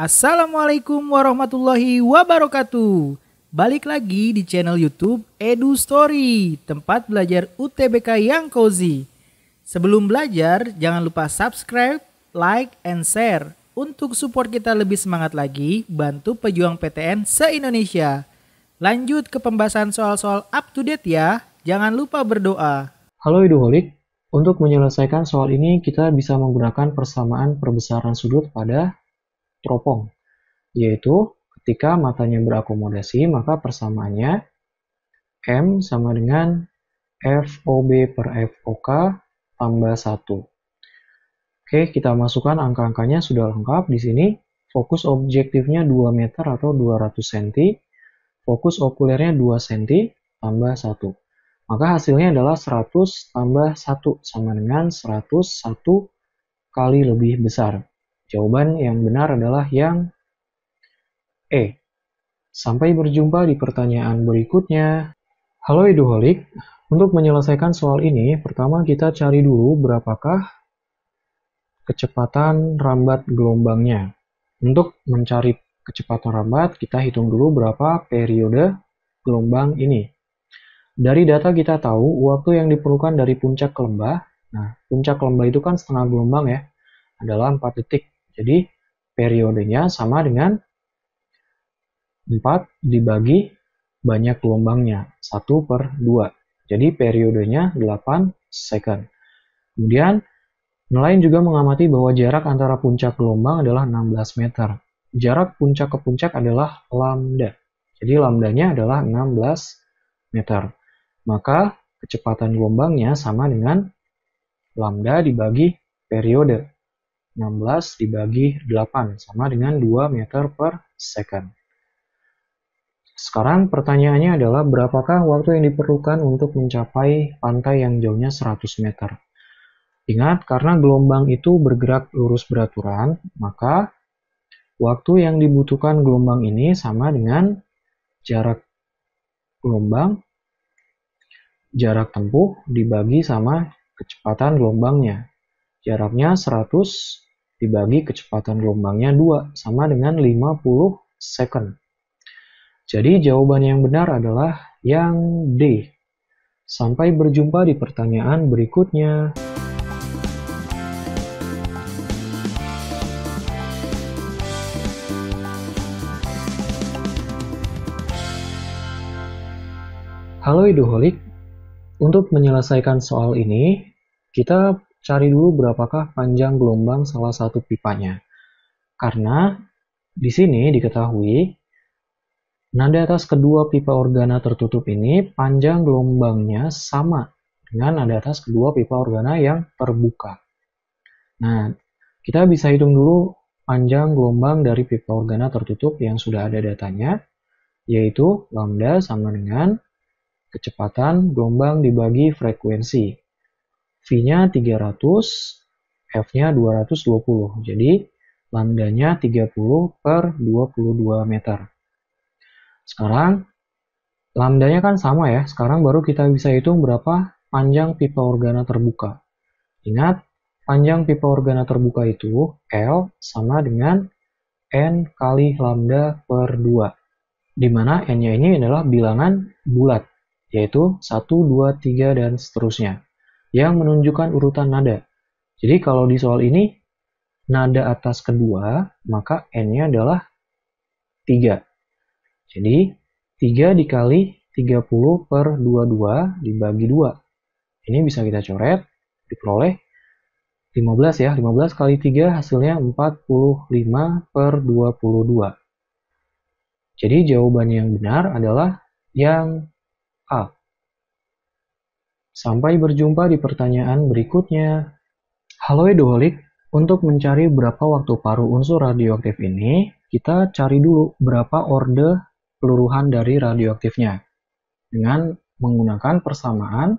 Assalamualaikum warahmatullahi wabarakatuh. Balik lagi di channel YouTube Edu Story, tempat belajar UTBK yang cozy. Sebelum belajar, jangan lupa subscribe, like, and share. Untuk support kita lebih semangat lagi, bantu pejuang PTN se-Indonesia. Lanjut ke pembahasan soal-soal up to date ya. Jangan lupa berdoa. Halo Eduholik, untuk menyelesaikan soal ini kita bisa menggunakan persamaan perbesaran sudut pada teropong, yaitu ketika matanya berakomodasi maka persamaannya M sama dengan FOB per FOK tambah 1. Oke, kita masukkan angka-angkanya sudah lengkap di sini. Fokus objektifnya 2 meter atau 200 cm, fokus okulernya 2 cm tambah 1. Maka hasilnya adalah 100 tambah 1 sama dengan 101 kali lebih besar. Jawaban yang benar adalah yang E. Sampai berjumpa di pertanyaan berikutnya. Halo Eduholik, untuk menyelesaikan soal ini, pertama kita cari dulu berapakah kecepatan rambat gelombangnya. Untuk mencari kecepatan rambat, kita hitung dulu berapa periode gelombang ini. Dari data kita tahu waktu yang diperlukan dari puncak ke lembah. Nah, puncak lembah itu kan setengah gelombang ya, adalah 4 detik. Jadi, periodenya sama dengan 4 dibagi banyak gelombangnya, 1/2. Jadi, periodenya 8 second. Kemudian, nelayan juga mengamati bahwa jarak antara puncak gelombang adalah 16 meter. Jarak puncak ke puncak adalah lambda. Jadi, lambdanya adalah 16 meter. Maka, kecepatan gelombangnya sama dengan lambda dibagi periode. 16 dibagi 8 sama dengan 2 meter per second. Sekarang pertanyaannya adalah berapakah waktu yang diperlukan untuk mencapai pantai yang jauhnya 100 meter. Ingat, karena gelombang itu bergerak lurus beraturan, maka waktu yang dibutuhkan gelombang ini sama dengan jarak gelombang, jarak tempuh dibagi sama kecepatan gelombangnya. Jaraknya 100 dibagi kecepatan gelombangnya 2, sama dengan 50 second. Jadi jawaban yang benar adalah yang D. Sampai berjumpa di pertanyaan berikutnya. Halo Eduholik, untuk menyelesaikan soal ini, kita cari dulu berapakah panjang gelombang salah satu pipanya. Karena di sini diketahui nada atas kedua pipa organa tertutup ini panjang gelombangnya sama dengan nada atas kedua pipa organa yang terbuka. Nah, kita bisa hitung dulu panjang gelombang dari pipa organa tertutup yang sudah ada datanya, yaitu lambda sama dengan kecepatan gelombang dibagi frekuensi. V-nya 300, F-nya 220. Jadi, lambdanya 30/22 meter. Sekarang, lambdanya kan sama ya. Sekarang baru kita bisa hitung berapa panjang pipa organa terbuka. Ingat, panjang pipa organa terbuka itu L sama dengan N kali lambda per 2. Di mana N-nya ini adalah bilangan bulat, yaitu 1, 2, 3, dan seterusnya, yang menunjukkan urutan nada. Jadi kalau di soal ini, nada atas kedua, maka N-nya adalah 3. Jadi 3 dikali 30/22 dibagi 2. Ini bisa kita coret, diperoleh 15 ya. 15 kali 3 hasilnya 45/22. Jadi jawaban yang benar adalah yang A. Sampai berjumpa di pertanyaan berikutnya. Halo Eduholik, untuk mencari berapa waktu paruh unsur radioaktif ini, kita cari dulu berapa orde keluruhan dari radioaktifnya. Dengan menggunakan persamaan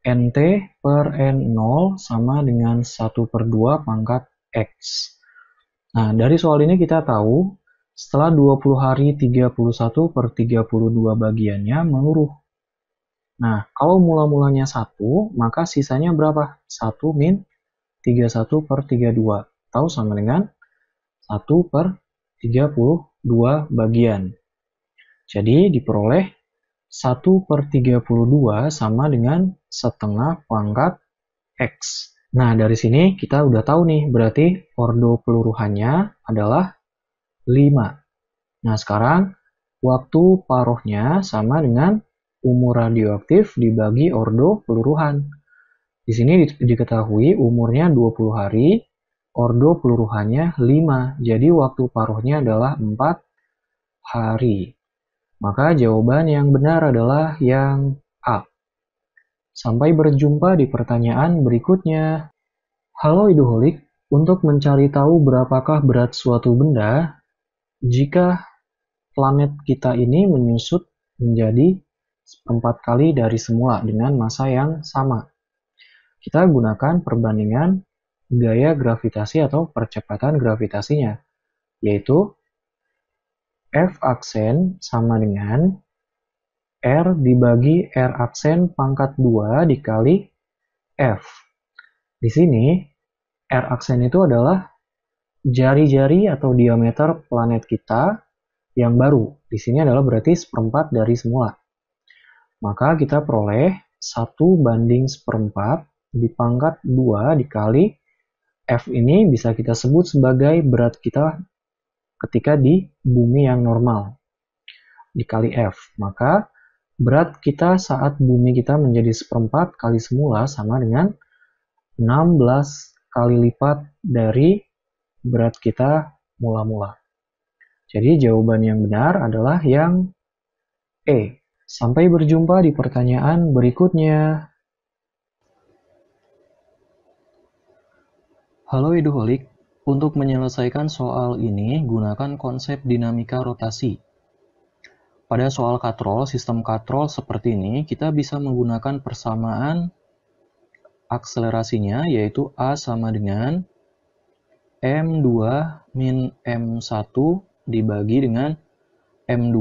NT per N0 sama dengan 1/2 pangkat X. Nah, dari soal ini kita tahu, setelah 20 hari 31/32 bagiannya meluruh. Nah, kalau mula-mulanya 1, maka sisanya berapa? 1 min 31/32. Tahu sama dengan 1/32 bagian. Jadi diperoleh 1/32 sama dengan setengah pangkat X. Nah, dari sini kita udah tahu nih, berarti ordo peluruhannya adalah 5. Nah, sekarang waktu paruhnya sama dengan umur radioaktif dibagi ordo peluruhan. Di sini diketahui umurnya 20 hari, ordo peluruhannya 5. Jadi waktu paruhnya adalah 4 hari. Maka jawaban yang benar adalah yang A. Sampai berjumpa di pertanyaan berikutnya. Halo Eduholik, untuk mencari tahu berapakah berat suatu benda, jika planet kita ini menyusut menjadi 4 kali dari semula dengan massa yang sama. Kita gunakan perbandingan gaya gravitasi atau percepatan gravitasinya, yaitu F aksen sama dengan R dibagi R aksen pangkat 2 dikali F. Di sini, R aksen itu adalah jari-jari atau diameter planet kita yang baru. Di sini adalah berarti 1/4 dari semula. Maka kita peroleh 1/1/4 di pangkat 2 dikali F ini bisa kita sebut sebagai berat kita ketika di bumi yang normal. Dikali F. Maka berat kita saat bumi kita menjadi 1/4 kali semula sama dengan 16 kali lipat dari berat kita mula-mula. Jadi jawaban yang benar adalah yang E. Sampai berjumpa di pertanyaan berikutnya. Halo Eduholik, untuk menyelesaikan soal ini gunakan konsep dinamika rotasi. Pada soal katrol, sistem katrol seperti ini, kita bisa menggunakan persamaan akselerasinya, yaitu A sama dengan M2 min M1 dibagi dengan M2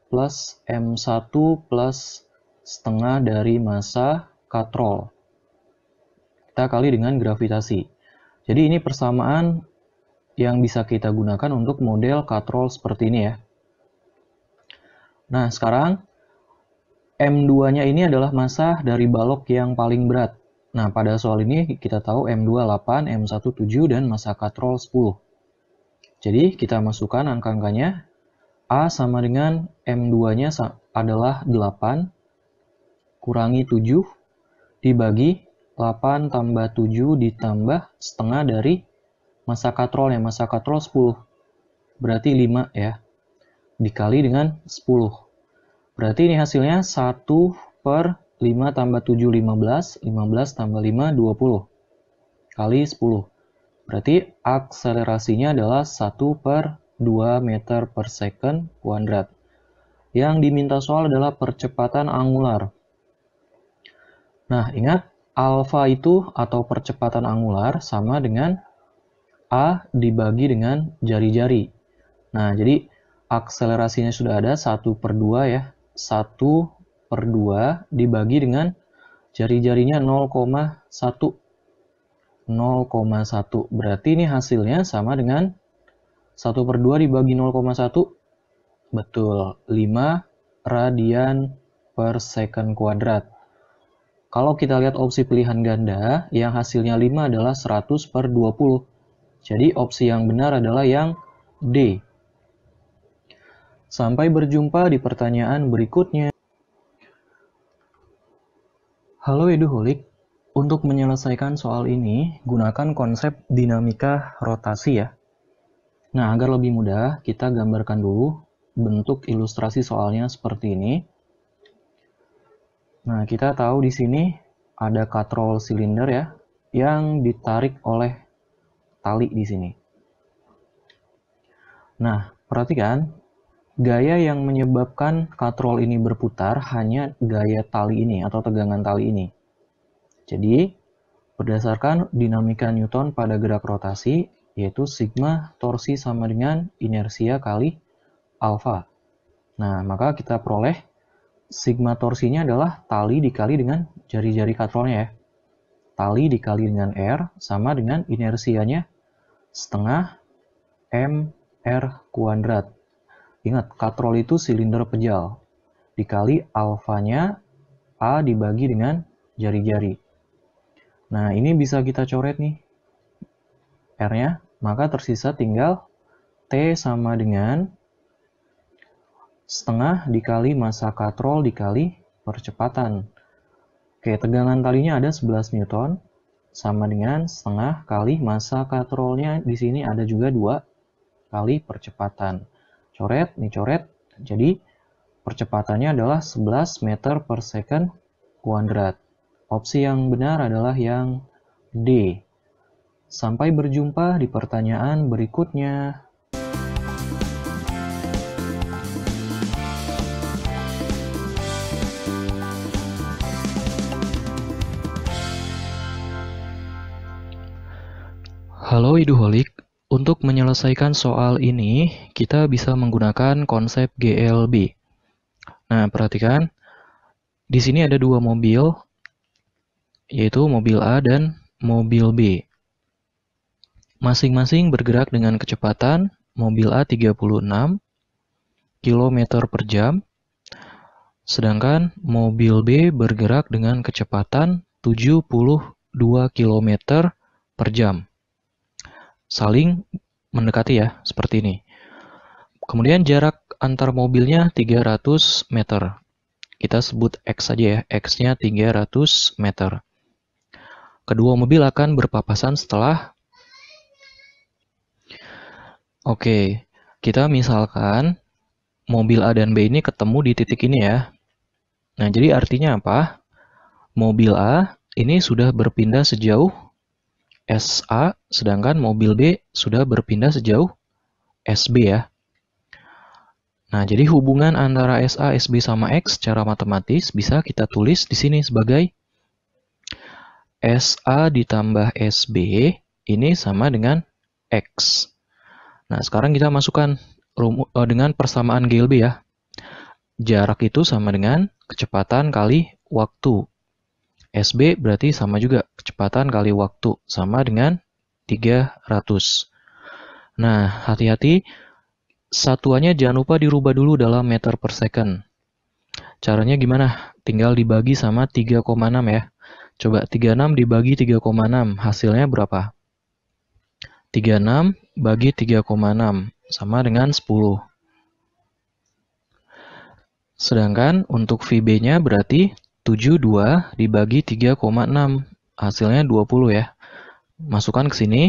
plus M1 plus setengah dari massa katrol. Kita kali dengan gravitasi. Jadi ini persamaan yang bisa kita gunakan untuk model katrol seperti ini ya. Nah, sekarang M2-nya ini adalah massa dari balok yang paling berat. Nah, pada soal ini kita tahu M2 8, M1 7, dan massa katrol 10. Jadi, kita masukkan angka-angkanya. A sama dengan M2-nya adalah 8, kurangi 7, dibagi 8 tambah 7 ditambah setengah dari massa katrolnya. Massa katrol 10, berarti 5 ya. Dikali dengan 10. Berarti ini hasilnya 1/5 tambah 7, 15. 15 tambah 5, 20. Kali 10. Berarti akselerasinya adalah 1/2 meter per second kuadrat. Yang diminta soal adalah percepatan angular. Nah, ingat, alfa itu atau percepatan angular sama dengan A dibagi dengan jari-jari. Nah, jadi akselerasinya sudah ada 1/2 ya. 1/2 dibagi dengan jari-jarinya 0,1. 0,1. Berarti ini hasilnya sama dengan 1/2 dibagi 0,1. Betul, 5 radian per second kuadrat. Kalau kita lihat opsi pilihan ganda, yang hasilnya 5 adalah 100/20. Jadi opsi yang benar adalah yang D. Sampai berjumpa di pertanyaan berikutnya. Halo Eduholik, untuk menyelesaikan soal ini, gunakan konsep dinamika rotasi ya. Nah, agar lebih mudah, kita gambarkan dulu bentuk ilustrasi soalnya seperti ini. Nah, kita tahu di sini ada katrol silinder ya, yang ditarik oleh tali di sini. Nah, perhatikan, gaya yang menyebabkan katrol ini berputar hanya gaya tali ini atau tegangan tali ini. Jadi, berdasarkan dinamika Newton pada gerak rotasi, yaitu sigma torsi sama dengan inersia kali alfa. Nah, maka kita peroleh sigma torsinya adalah tali dikali dengan jari-jari katrolnya ya. Tali dikali dengan R sama dengan inersianya setengah mr kuadrat. Ingat, katrol itu silinder pejal. Dikali alfanya A dibagi dengan jari-jari. Nah, ini bisa kita coret nih R-nya. Maka tersisa tinggal T sama dengan setengah dikali massa katrol dikali percepatan. Oke, tegangan talinya ada 11 Newton. Sama dengan setengah kali massa katrolnya. Di sini ada juga 2 kali percepatan. Coret, nih coret. Jadi, percepatannya adalah 11 meter per second kuadrat. Opsi yang benar adalah yang D. Sampai berjumpa di pertanyaan berikutnya. Halo Iduholik, untuk menyelesaikan soal ini, kita bisa menggunakan konsep GLB. Nah, perhatikan, di sini ada 2 mobil, yaitu mobil A dan mobil B. Masing-masing bergerak dengan kecepatan mobil A 36 km per jam, sedangkan mobil B bergerak dengan kecepatan 72 km per jam. Saling mendekati ya, seperti ini. Kemudian jarak antar mobilnya 300 meter. Kita sebut X saja ya, X-nya 300 meter. Kedua mobil akan berpapasan setelah. Oke, kita misalkan mobil A dan B ini ketemu di titik ini ya. Nah, jadi artinya apa? Mobil A ini sudah berpindah sejauh SA, sedangkan mobil B sudah berpindah sejauh SB ya. Nah, jadi hubungan antara SA, SB, sama X secara matematis bisa kita tulis di sini sebagai SA ditambah SB ini sama dengan X. Nah, sekarang kita masukkan dengan persamaan GLB ya. Jarak itu sama dengan kecepatan kali waktu. SB berarti sama juga, kecepatan kali waktu, sama dengan 300. Nah, hati-hati, satuannya jangan lupa dirubah dulu dalam meter per second. Caranya gimana? Tinggal dibagi sama 3,6 ya. Coba 36 dibagi 3,6, hasilnya berapa? 36 bagi 3,6, sama dengan 10. Sedangkan untuk VB-nya berarti 72 dibagi 3,6, hasilnya 20 ya. Masukkan ke sini,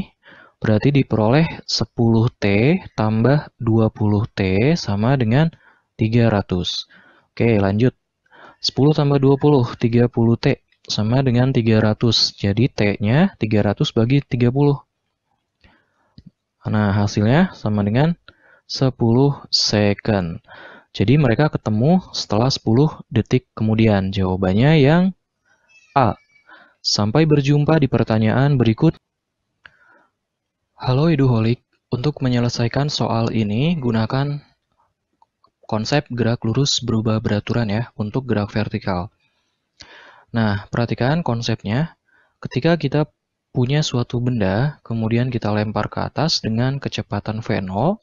berarti diperoleh 10T tambah 20T sama dengan 300. Oke, lanjut. 10 tambah 20, 30T sama dengan 300. Jadi T-nya 300 bagi 30. Nah, hasilnya sama dengan 10 second. Jadi mereka ketemu setelah 10 detik kemudian. Jawabannya yang A. Sampai berjumpa di pertanyaan berikut. Halo Iduholik, untuk menyelesaikan soal ini gunakan konsep gerak lurus berubah beraturan ya untuk gerak vertikal. Nah, perhatikan konsepnya. Ketika kita punya suatu benda, kemudian kita lempar ke atas dengan kecepatan V0.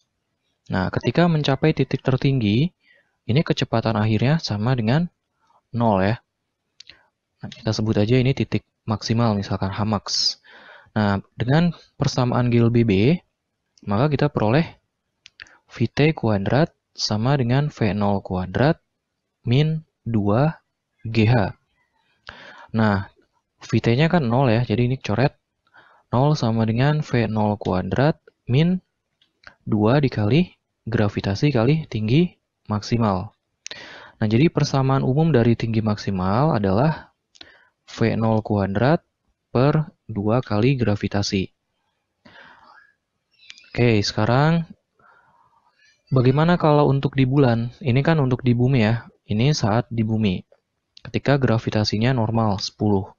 Nah, ketika mencapai titik tertinggi, ini kecepatan akhirnya sama dengan 0 ya. Nah, kita sebut aja ini titik maksimal, misalkan Hmax. Nah, dengan persamaan GLB, maka kita peroleh Vt kuadrat sama dengan V0 kuadrat min 2GH. Nah, Vt-nya kan 0 ya, jadi ini coret. 0 sama dengan V0 kuadrat min 2 dikali gravitasi kali tinggi maksimal. Nah, jadi persamaan umum dari tinggi maksimal adalah V0 kuadrat per 2 kali gravitasi. Oke, sekarang bagaimana kalau untuk di bulan? Ini kan untuk di bumi ya. Ini saat di bumi. Ketika gravitasinya normal 10.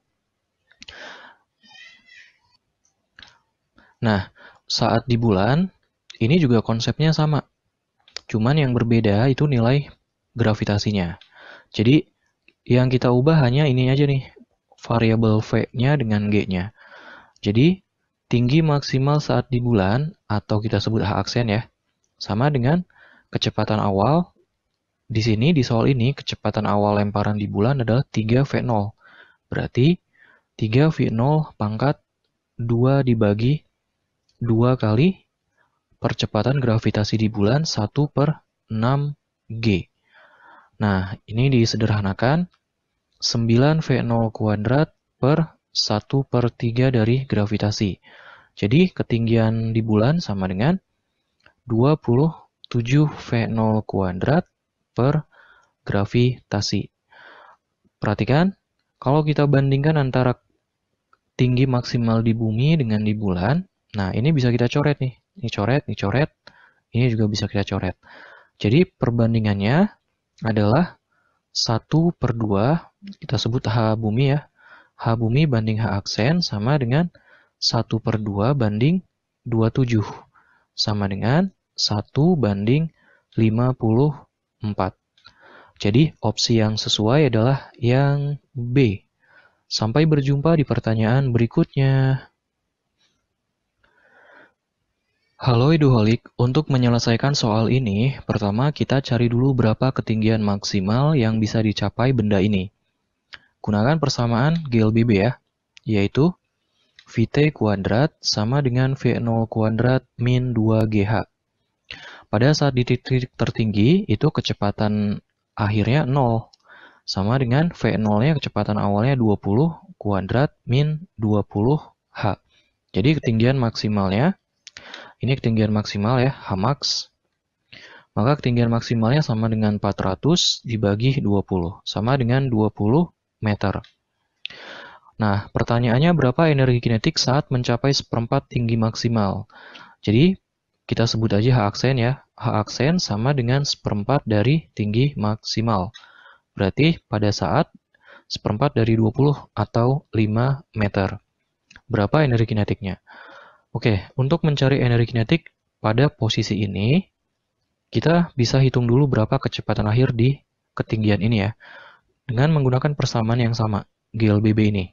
Nah, saat di bulan, ini juga konsepnya sama. Cuman yang berbeda itu nilai gravitasinya. Jadi, yang kita ubah hanya ini aja nih, variabel V-nya dengan G-nya. Jadi, tinggi maksimal saat di bulan, atau kita sebut H aksen ya, sama dengan kecepatan awal. Di sini, di soal ini, kecepatan awal lemparan di bulan adalah 3V0. Berarti 3V0 pangkat 2 dibagi 2 kali percepatan gravitasi di bulan 1/6G. Nah, ini disederhanakan 9V0 kuadrat per 1/3 dari gravitasi. Jadi, ketinggian di bulan sama dengan 27V0 kuadrat per gravitasi. Perhatikan, kalau kita bandingkan antara tinggi maksimal di bumi dengan di bulan, nah ini bisa kita coret nih. Ini coret, ini juga bisa kita coret. Jadi perbandingannya adalah 1/2, kita sebut H bumi ya. H bumi banding H aksen sama dengan 1/2 banding 27. Sama dengan 1/54. Jadi opsi yang sesuai adalah yang B. Sampai berjumpa di pertanyaan berikutnya. Halo Eduholik, untuk menyelesaikan soal ini, pertama kita cari dulu berapa ketinggian maksimal yang bisa dicapai benda ini. Gunakan persamaan GLBB ya, yaitu Vt kuadrat sama dengan V0 kuadrat min 2GH. Pada saat di titik tertinggi, itu kecepatan akhirnya 0. Sama dengan V0-nya kecepatan awalnya 20 kuadrat min 20H. Jadi ketinggian maksimalnya, ini ketinggian maksimal ya, Hmax. Maka ketinggian maksimalnya sama dengan 400 dibagi 20. Sama dengan 20 meter. Nah, pertanyaannya berapa energi kinetik saat mencapai 1/4 tinggi maksimal? Jadi, kita sebut aja H aksen ya. H aksen sama dengan 1/4 dari tinggi maksimal. Berarti pada saat 1/4 dari 20 atau 5 meter. Berapa energi kinetiknya? Oke, untuk mencari energi kinetik pada posisi ini, kita bisa hitung dulu berapa kecepatan akhir di ketinggian ini ya. Dengan menggunakan persamaan yang sama, GLBB ini.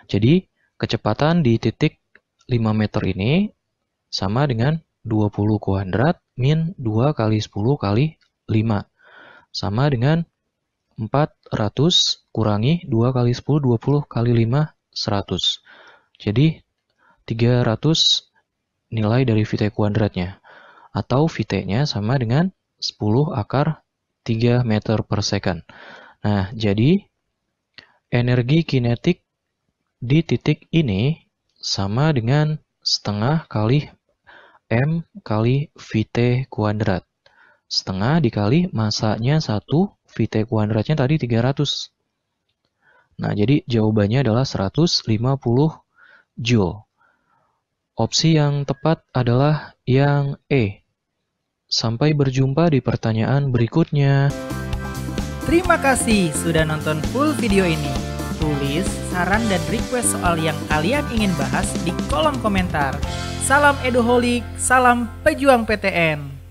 Jadi, kecepatan di titik 5 meter ini sama dengan 20 kuadrat min 2 kali 10 kali 5. Sama dengan 400 kurangi 2 kali 10, 20 kali 5, 100. Jadi, 300 nilai dari Vt kuadratnya. Atau Vt-nya sama dengan 10 akar 3 meter per second. Nah, jadi energi kinetik di titik ini sama dengan setengah kali M kali Vt kuadrat. Setengah dikali masanya 1, Vt kuadratnya tadi 300. Nah, jadi jawabannya adalah 150 Joule. Opsi yang tepat adalah yang E. Sampai berjumpa di pertanyaan berikutnya. Terima kasih sudah nonton full video ini. Tulis saran dan request soal yang kalian ingin bahas di kolom komentar. Salam Eduholik, salam pejuang PTN.